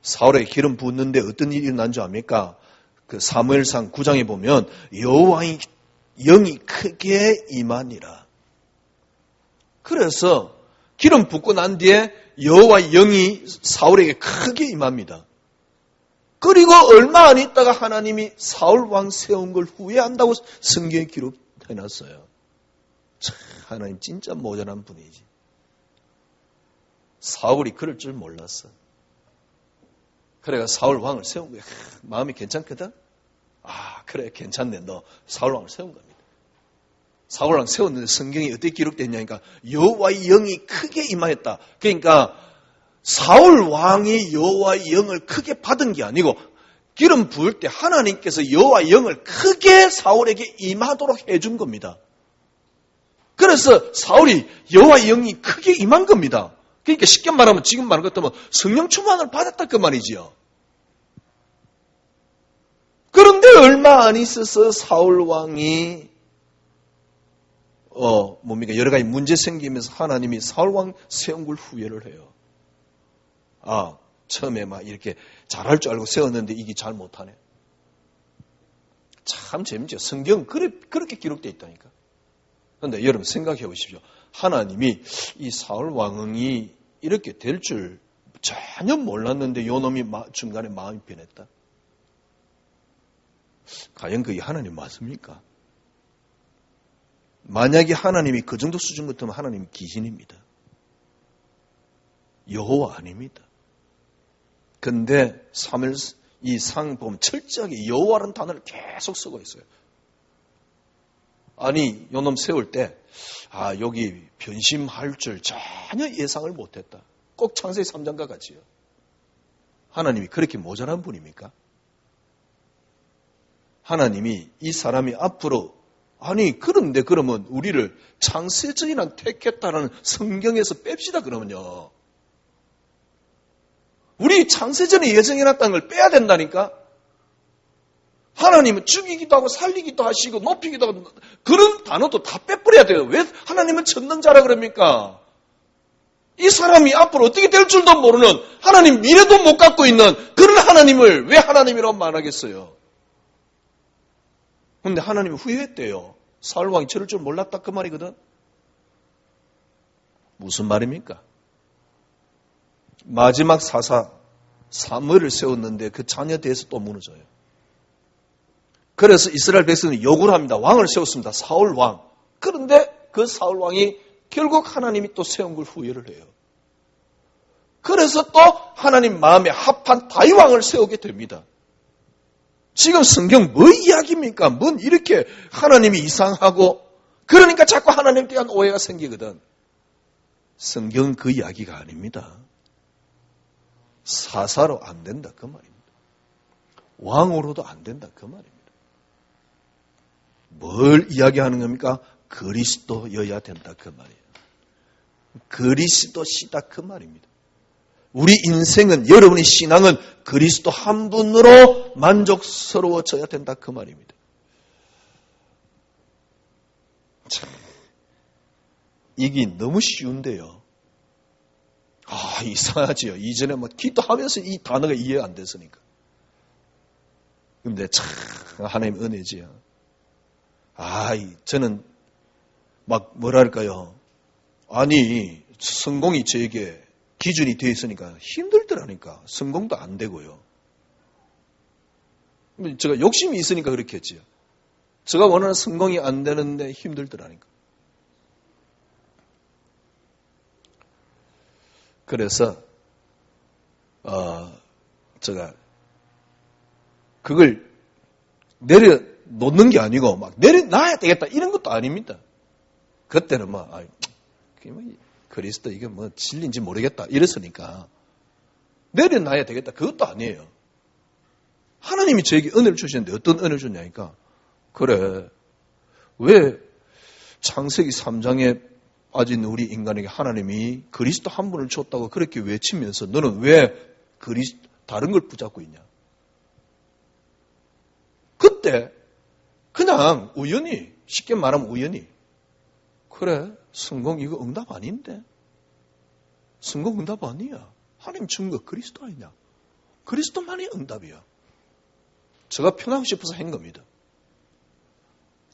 사울에게 기름 부었는데 어떤 일이 난 줄 압니까? 그 사무엘상 9장에 보면 여호와의 영이 크게 임하니라. 그래서 기름 붓고 난 뒤에 여호와의 영이 사울에게 크게 임합니다. 그리고 얼마 안 있다가 하나님이 사울 왕 세운 걸 후회한다고 성경에 기록해놨어요. 참, 하나님 진짜 모자란 분이지. 사울이 그럴 줄 몰랐어. 그래가 사울 왕을 세운 거야. 마음이 괜찮거든? 그래 괜찮네. 너 사울 왕을 세운 겁니다. 사울 왕 세웠는데 성경이 어떻게 기록됐냐니까 여호와의 영이 크게 임하였다. 그러니까 사울 왕이 여호와의 영을 크게 받은 게 아니고 기름 부을 때 하나님께서 여호와의 영을 크게 사울에게 임하도록 해준 겁니다. 그래서 사울이 여호와의 영이 크게 임한 겁니다. 그러니까 쉽게 말하면 지금 말한 것 같으면 성령 충만을 받았다 그 말이지요. 그런데 얼마 안 있어서 사울 왕이 여러 가지 문제 생기면서 하나님이 사울 왕 세운 걸 후회를 해요. 처음에 막 이렇게 잘할 줄 알고 세웠는데 이게 잘 못하네. 참 재밌죠. 성경은 그렇게 기록되어 있다니까. 그런데 여러분 생각해 보십시오. 하나님이 이 사울 왕이 이렇게 될 줄 전혀 몰랐는데 요 놈이 중간에 마음이 변했다. 과연 그게 하나님 맞습니까? 만약에 하나님이 그 정도 수준 같으면 하나님 귀신입니다. 여호와 아닙니다. 근데 이 상 보면 철저하게 여호와라는 단어를 계속 쓰고 있어요. 아니, 요놈 세울 때, 여기 변심할 줄 전혀 예상을 못했다. 꼭 창세기 3장과 같이요. 하나님이 그렇게 모자란 분입니까? 하나님이 이 사람이 앞으로, 그런데 그러면 우리를 창세전이란 택했다는 성경에서 뺍시다, 그러면요. 우리 창세전에 예정해놨다는 걸 빼야 된다니까? 하나님은 죽이기도 하고 살리기도 하시고 높이기도 하고 그런 단어도 다 빼버려야 돼요. 왜 하나님은 전능자라 그럽니까? 이 사람이 앞으로 어떻게 될 줄도 모르는 하나님 미래도 못 갖고 있는 그런 하나님을 왜 하나님이라고 말하겠어요? 그런데 하나님이 후회했대요. 사울왕이 저럴 줄 몰랐다 그 말이거든. 무슨 말입니까? 마지막 사사 사무엘을 세웠는데 그 자녀에 대해서 또 무너져요. 그래서 이스라엘 백성은 요구를 합니다. 왕을 세웠습니다. 사울왕. 그런데 그 사울왕이 결국 하나님이 또 세운 걸 후회를 해요. 그래서 또 하나님 마음에 합한 다윗왕을 세우게 됩니다. 지금 성경 뭐 이야기입니까? 뭔 이렇게 하나님이 이상하고 그러니까 자꾸 하나님에 대한 오해가 생기거든. 성경은 그 이야기가 아닙니다. 사사로 안 된다 그 말입니다. 왕으로도 안 된다 그 말입니다. 뭘 이야기하는 겁니까? 그리스도여야 된다 그 말이에요. 그리스도시다 그 말입니다. 우리 인생은, 여러분의 신앙은 그리스도 한 분으로 만족스러워져야 된다 그 말입니다. 참, 이게 너무 쉬운데요. 이상하지요. 이전에 기도하면서 이 단어가 이해가 안 됐으니까. 근데 참 하나님 은혜지요. 저는 뭐랄까요. 성공이 저에게 기준이 되어 있으니까 힘들더라니까. 성공도 안 되고요. 제가 욕심이 있으니까 그렇겠지요. 제가 원하는 성공이 안 되는데 힘들더라니까. 그래서 제가 그걸 내려놓는 게 아니고 내려놔야 되겠다 이런 것도 아닙니다. 그때는 그리스도 이게 진리인지 모르겠다 이랬으니까 내려놔야 되겠다 그것도 아니에요. 하나님이 저에게 은혜를 주시는데 어떤 은혜를 주냐니까 그래 왜 창세기 3장에 빠진 우리 인간에게 하나님이 그리스도 한 분을 줬다고 그렇게 외치면서 너는 왜 다른 걸 붙잡고 있냐? 그때 그냥 우연히 쉽게 말하면 우연히 그래 성공 이거 응답 아닌데 성공 응답 아니야. 하나님 준 거 그리스도 아니냐? 그리스도만이 응답이야. 제가 편하고 싶어서 한 겁니다.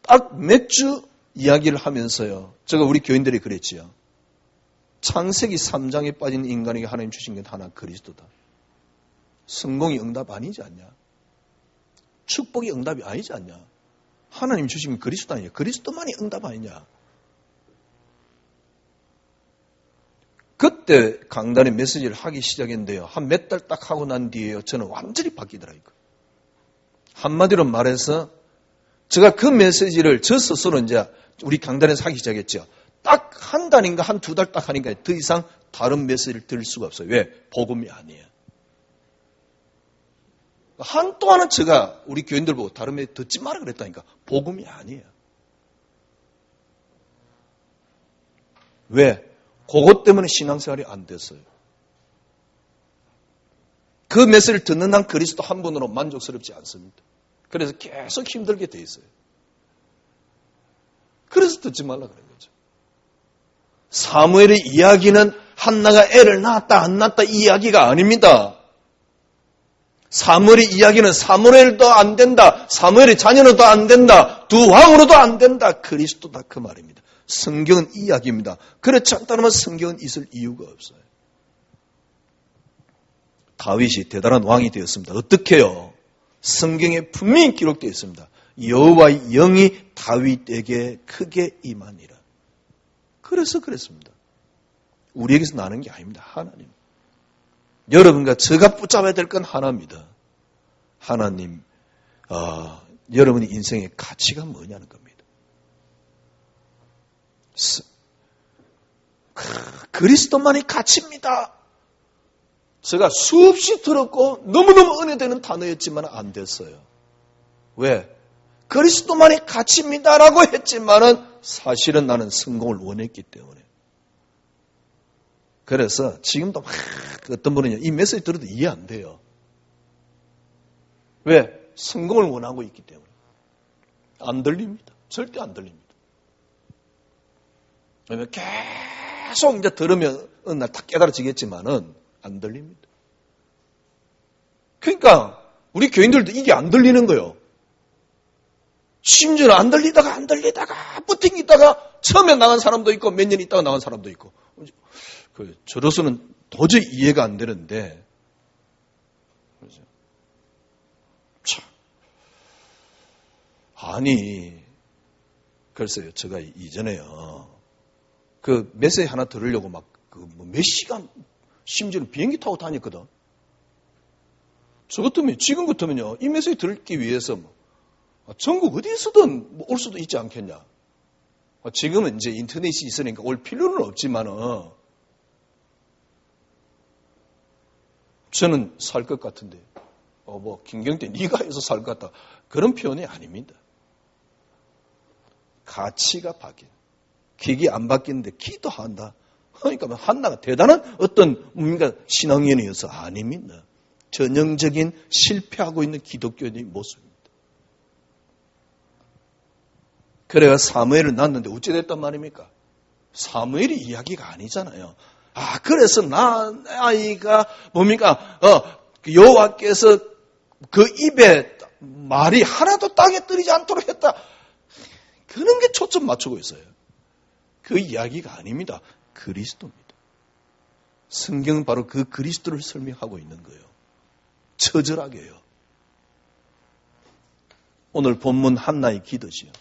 딱 몇 주 이야기를 하면서요. 제가 우리 교인들이 그랬지요. 창세기 3장에 빠진 인간에게 하나님 주신 게 하나 그리스도다. 성공이 응답 아니지 않냐? 축복이 응답이 아니지 않냐? 하나님 주신 게 그리스도 아니냐? 그리스도만이 응답 아니냐? 그때 강단의 메시지를 하기 시작했는데요. 한 몇 달 딱 하고 난 뒤에요. 저는 완전히 바뀌더라고요. 한마디로 말해서 제가 그 메시지를 저 스스로 이제 우리 강단에서 하기 시작했죠. 딱 한 달인가 한 두 달 딱 하니까 더 이상 다른 메시지를 들을 수가 없어요. 왜? 복음이 아니에요. 한동안은 제가 우리 교인들 보고 다른 메시지 듣지 마라 그랬다니까. 복음이 아니에요. 왜? 그것 때문에 신앙생활이 안 됐어요. 그 메시지를 듣는 한 그리스도 한 분으로 만족스럽지 않습니다. 그래서 계속 힘들게 돼 있어요. 그래서 듣지 말라 그런 거죠. 사무엘의 이야기는 한나가 애를 낳았다 안 낳았다 이 이야기가 아닙니다. 사무엘의 이야기는 사무엘도 안 된다. 사무엘의 자녀로도 안 된다. 두 왕으로도 안 된다. 그리스도다 그 말입니다. 성경은 이 이야기입니다. 그렇지 않다면 성경은 있을 이유가 없어요. 다윗이 대단한 왕이 되었습니다. 어떻게요? 성경에 분명히 기록되어 있습니다. 여호와의 영이 다윗에게 크게 임하니라. 그래서 그랬습니다. 우리에게서 나는 게 아닙니다. 하나님. 여러분과 제가 붙잡아야 될 건 하나입니다. 하나님, 여러분의 인생의 가치가 뭐냐는 겁니다. 그리스도만이 가치입니다. 제가 수없이 들었고 너무너무 은혜되는 단어였지만 안 됐어요. 왜? 그리스도만이 가치입니다라고 했지만은 사실은 나는 성공을 원했기 때문에. 그래서 지금도 막 어떤 분은 이 메시지 들어도 이해 안 돼요. 왜? 성공을 원하고 있기 때문에. 안 들립니다. 절대 안 들립니다. 왜냐면 계속 이제 들으면 어느 날 다 깨달아지겠지만은 안 들립니다. 그러니까 우리 교인들도 이게 안 들리는 거예요. 심지어는 안 들리다가 버팅기다가 처음에 나간 사람도 있고 몇 년 있다가 나간 사람도 있고. 저로서는 도저히 이해가 안 되는데. 참. 아니, 글쎄요, 제가 이전에요. 그 메시지 하나 들으려고 막 몇 시간, 심지어는 비행기 타고 다녔거든. 저 같으면, 지금 같으면요, 이 메시지 들기 위해서 전국 어디에서든 올 수도 있지 않겠냐. 지금은 이제 인터넷이 있으니까 올 필요는 없지만은, 저는 살 것 같은데, 김경태 네가 해서 살 것 같다. 그런 표현이 아닙니다. 가치가 바뀐. 기기 안 바뀌는데 기도한다. 그러니까 한나가 대단한 어떤 뭔가 신앙인이어서 아닙니다. 전형적인 실패하고 있는 기독교인의 모습입니다. 그래가 사무엘을 낳았는데 어찌 됐단 말입니까? 사무엘이 이야기가 아니잖아요. 그래서 아이가 뭡니까? 여호와께서 그 입에 말이 하나도 땅에 떨어지지 않도록 했다. 그런 게 초점 맞추고 있어요. 그 이야기가 아닙니다. 그리스도입니다. 성경은 바로 그 그리스도를 설명하고 있는 거예요. 처절하게요. 오늘 본문 한나의 기도지요.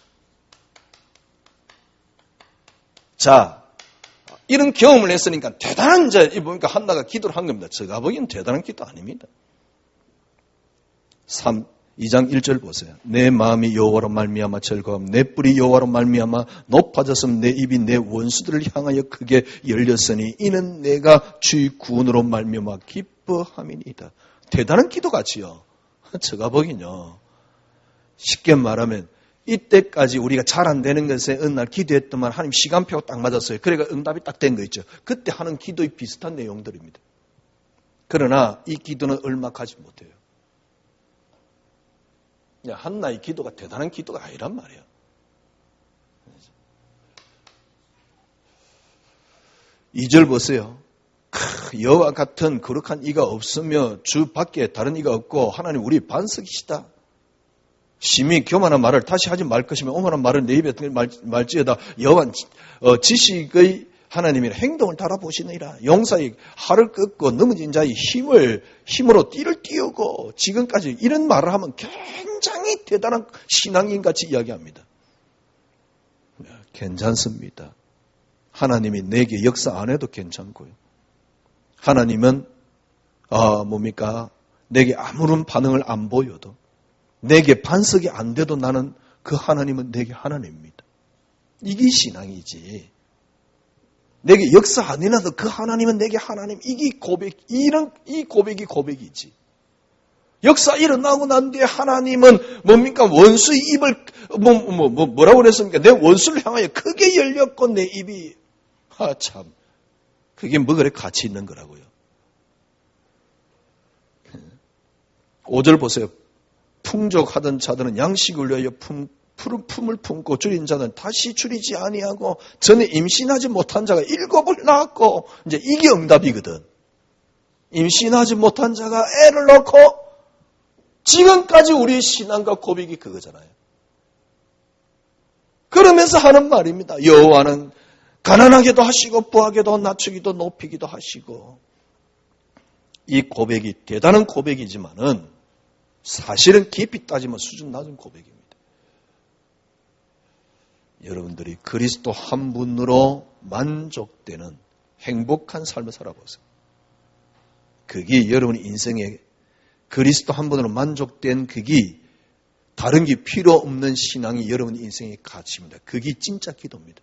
자, 이런 경험을 했으니까 대단한 보니까 한나가 기도를 한 겁니다. 제가 보기엔 대단한 기도 아닙니다. 2장 1절 보세요. 내 마음이 여호와로 말미암아 즐거움, 내 뿔이 여호와로 말미암아 높아졌음, 내 입이 내 원수들을 향하여 크게 열렸으니 이는 내가 주의 구원으로 말미암아 기뻐함이니이다. 대단한 기도 같지요. 제가 보기엔요. 쉽게 말하면 이때까지 우리가 잘 안 되는 것에 어느 날 기도했더만 하나님 시간표가 딱 맞았어요. 그러니까 응답이 딱 된 거 있죠. 그때 하는 기도의 비슷한 내용들입니다. 그러나 이 기도는 얼마 가지 못해요. 한나의 기도가 대단한 기도가 아니란 말이에요. 이 절 보세요. 여호와 같은 거룩한 이가 없으며 주 밖에 다른 이가 없고 하나님 우리 반석이시다. 심히 교만한 말을 다시 하지 말 것이며 오만한 말을 내 입에 말지어다. 여호와는 지식의 하나님의 행동을 달아보시느니라. 용사의 활을 꺾고 넘어진 자의 힘으로 띠를 띄우고 지금까지 이런 말을 하면 굉장히 대단한 신앙인같이 이야기합니다. 괜찮습니다. 하나님이 내게 역사 안 해도 괜찮고요. 하나님은 내게 아무런 반응을 안 보여도 내게 반석이 안 돼도 나는 그 하나님은 내게 하나님입니다. 이게 신앙이지. 내게 역사 안 일어나도 그 하나님은 내게 하나님. 이 고백이 고백이지. 역사 일어나고 난 뒤에 하나님은 원수의 입을 뭐라고 그랬습니까? 내 원수를 향하여 크게 열렸고 내 입이 참 그게 뭐 그래 가치 있는 거라고요. 5절 보세요. 풍족하던 자들은 양식을 위하여 품을 품고 줄인 자는 다시 줄이지 아니하고 전에 임신하지 못한 자가 7을 낳았고 이제 이게 응답이거든. 임신하지 못한 자가 애를 낳고 지금까지 우리의 신앙과 고백이 그거잖아요. 그러면서 하는 말입니다. 여호와는 가난하게도 하시고 부하게도 낮추기도 높이기도 하시고 이 고백이 대단한 고백이지만은 사실은 깊이 따지면 수준 낮은 고백입니다. 여러분들이 그리스도 한 분으로 만족되는 행복한 삶을 살아보세요. 그게 여러분의 인생에 그리스도 한 분으로 만족된 그게 다른 게 필요 없는 신앙이 여러분의 인생의 가치입니다. 그게 진짜 기도입니다.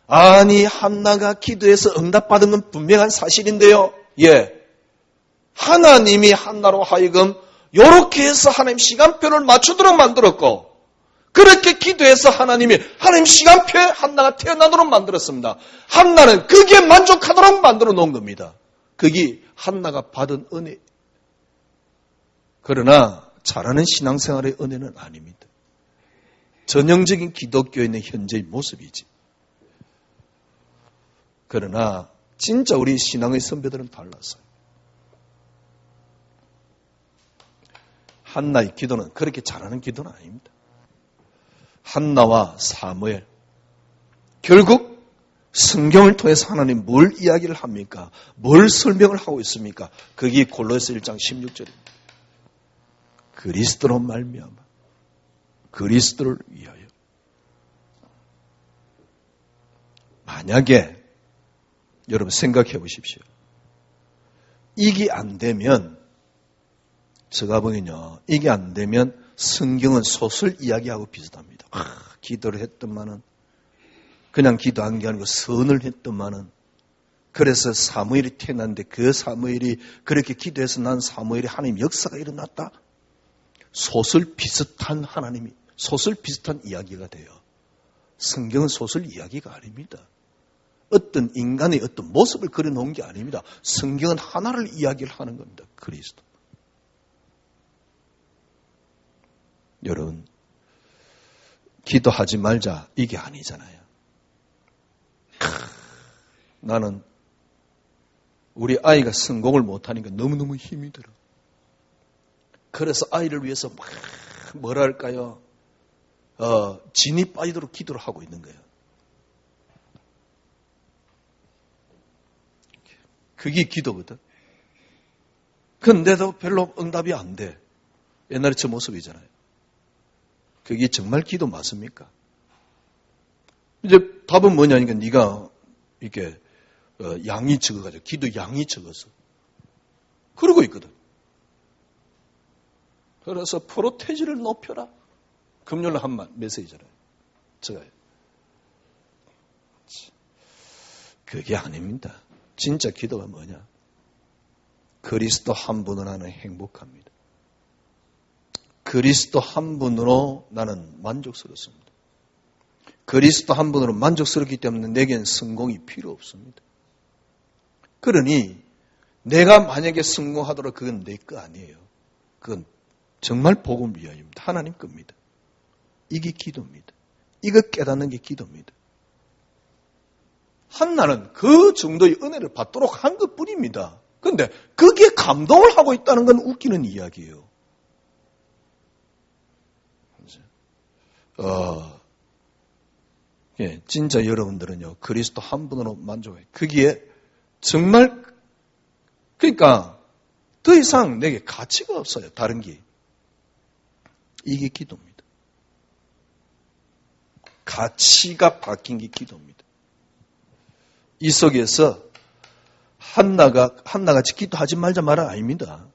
아니, 한나가 기도해서 응답받은 건 분명한 사실인데요. 예. 하나님이 한나로 하여금 요렇게 해서 하나님 시간표를 맞추도록 만들었고, 그렇게 기도해서 하나님이 하나님 시간표에 한나가 태어나도록 만들었습니다. 한나는 그게 만족하도록 만들어 놓은 겁니다. 그게 한나가 받은 은혜. 그러나 잘하는 신앙생활의 은혜는 아닙니다. 전형적인 기독교에 있는 현재의 모습이지. 그러나 진짜 우리 신앙의 선배들은 달랐어요. 한나의 기도는 그렇게 잘하는 기도는 아닙니다. 한나와 사무엘, 결국 성경을 통해서 하나님 뭘 이야기를 합니까? 뭘 설명을 하고 있습니까? 그게 골로새 1장 16절입니다. 그리스도로 말미암아 그리스도를 위하여. 만약에 여러분 생각해 보십시오. 이게 안 되면, 제가 보기엔요, 이게 안 되면 성경은 소설 이야기하고 비슷합니다. 기도를 했더만은, 그냥 기도한 게 아니고 선을 했더만은, 그래서 사무엘이 태어났는데 그 사무엘이 그렇게 기도해서 난 사무엘이 하나님 역사가 일어났다. 소설 비슷한 하나님이, 소설 비슷한 이야기가 돼요. 성경은 소설 이야기가 아닙니다. 어떤 인간의 어떤 모습을 그려놓은 게 아닙니다. 성경은 하나를 이야기를 하는 겁니다. 그리스도. 여러분, 기도하지 말자 이게 아니잖아요. 나는 우리 아이가 성공을 못하니까 너무너무 힘이 들어. 그래서 아이를 위해서 막 뭐랄까요, 진이 빠지도록 기도를 하고 있는 거예요. 그게 기도거든. 근데도 별로 응답이 안 돼. 옛날에 저 모습이잖아요. 그게 정말 기도 맞습니까? 이제 답은 뭐냐니까 네가 이렇게 양이 적어가지고 기도 양이 적어서 그러고 있거든. 그래서 프로테지를 높여라. 금요일 한 메시지잖아요. 제가요. 그게 아닙니다. 진짜 기도가 뭐냐? 그리스도 한 분으로 나는 행복합니다. 그리스도 한 분으로 나는 만족스럽습니다. 그리스도 한 분으로 만족스럽기 때문에 내겐 성공이 필요 없습니다. 그러니 내가 만약에 성공하더라도 그건 내 거 아니에요. 그건 정말 복음을 위하여입니다. 하나님 겁니다. 이게 기도입니다. 이거 깨닫는 게 기도입니다. 한나는 그 정도의 은혜를 받도록 한 것뿐입니다. 그런데 그게 감동을 하고 있다는 건 웃기는 이야기예요. 예, 진짜 여러분들은요, 그리스도 한 분으로 만족해요. 거기에 정말, 그러니까 더 이상 내게 가치가 없어요. 다른 게. 이게 기도입니다. 가치가 바뀐 게 기도입니다. 이 속에서 한나같이 기도하지 말자 말은 아닙니다.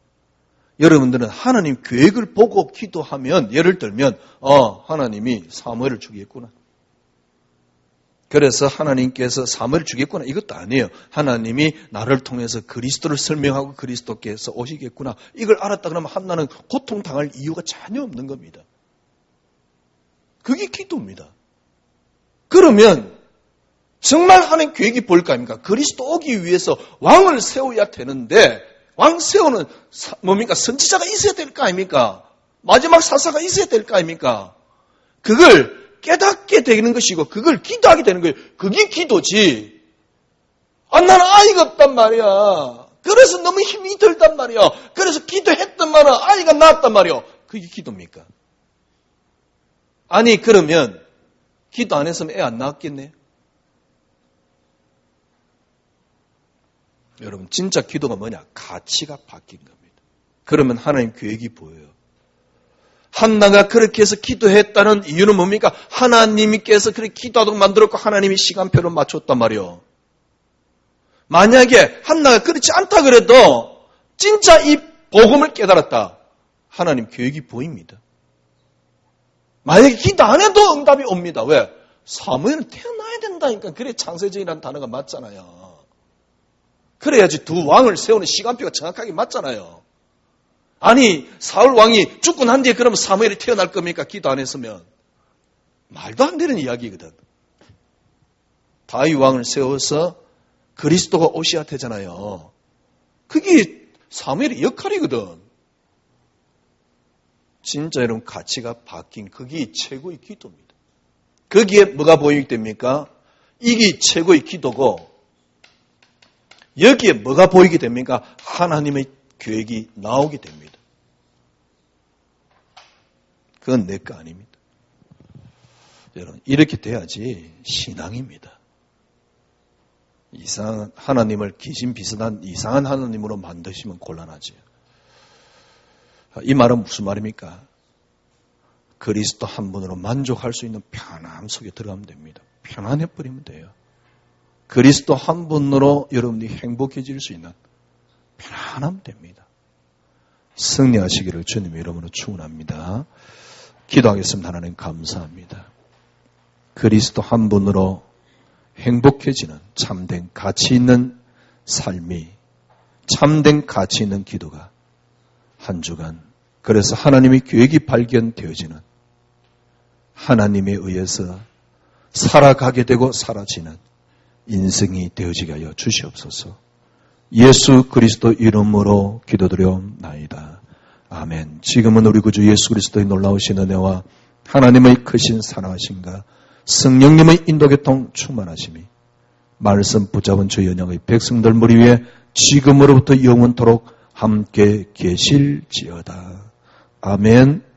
여러분들은 하나님 계획을 보고 기도하면, 예를 들면 하나님이 사무엘을 주겠구나. 그래서 하나님께서 사무엘을 주겠구나. 이것도 아니에요. 하나님이 나를 통해서 그리스도를 설명하고 그리스도께서 오시겠구나. 이걸 알았다 그러면 한나는 고통당할 이유가 전혀 없는 겁니다. 그게 기도입니다. 그러면 정말 하나님 계획이 뭘까 아닙니까? 그리스도 오기 위해서 왕을 세워야 되는데, 왕 세우는 뭡니까? 선지자가 있어야 될 거 아닙니까? 마지막 사사가 있어야 될 거 아닙니까? 그걸 깨닫게 되는 것이고 그걸 기도하게 되는 거예요. 그게 기도지. 나는 아이가 없단 말이야. 그래서 너무 힘이 들단 말이야. 그래서 기도했단 말이야. 아이가 낳았단 말이야. 그게 기도입니까? 아니 그러면 기도 안 했으면 애 안 낳았겠네. 여러분 진짜 기도가 뭐냐? 가치가 바뀐 겁니다. 그러면 하나님 계획이 보여요. 한나가 그렇게 해서 기도했다는 이유는 뭡니까? 하나님께서 그렇게 기도하도록 만들었고 하나님이 시간표를 맞췄단 말이에요. 만약에 한나가 그렇지 않다 그래도 진짜 이 복음을 깨달았다. 하나님 계획이 보입니다. 만약에 기도 안 해도 응답이 옵니다. 왜? 사무엘은 태어나야 된다니까. 그래 창세전이라는 단어가 맞잖아요. 그래야지 두 왕을 세우는 시간표가 정확하게 맞잖아요. 아니 사울 왕이 죽고 난 뒤에 그러면 사무엘이 태어날 겁니까? 기도 안 했으면. 말도 안 되는 이야기거든. 다윗 왕을 세워서 그리스도가 오셔야 되잖아요. 그게 사무엘의 역할이거든. 진짜 여러분 가치가 바뀐 그게 최고의 기도입니다. 거기에 뭐가 보이게 됩니까? 이게 최고의 기도고 여기에 뭐가 보이게 됩니까? 하나님의 계획이 나오게 됩니다. 그건 내 거 아닙니다. 여러분 이렇게 돼야지 신앙입니다. 이상한 하나님을 귀신 비슷한 이상한 하나님으로 만드시면 곤란하지. 이 말은 무슨 말입니까? 그리스도 한 분으로 만족할 수 있는 편함 속에 들어가면 됩니다. 편안해버리면 돼요. 그리스도 한 분으로 여러분이 행복해질 수 있는 편안하면 됩니다. 승리하시기를 주님의 이름으로 축원합니다. 기도하겠습니다. 하나님 감사합니다. 그리스도 한 분으로 행복해지는 참된 가치 있는 삶이 참된 가치 있는 기도가 한 주간 그래서 하나님의 계획이 발견되어지는 하나님에 의해서 살아가게 되고 사라지는 인생이 되어지게 하여 주시옵소서. 예수 그리스도 이름으로 기도드려옵나이다. 아멘. 지금은 우리 구주 예수 그리스도의 놀라우신 은혜와 하나님의 크신 사랑하심과 성령님의 인도교통 충만하심이 말씀 붙잡은 주 연약의 백성들 머리 위에 지금으로부터 영원토록 함께 계실지어다. 아멘.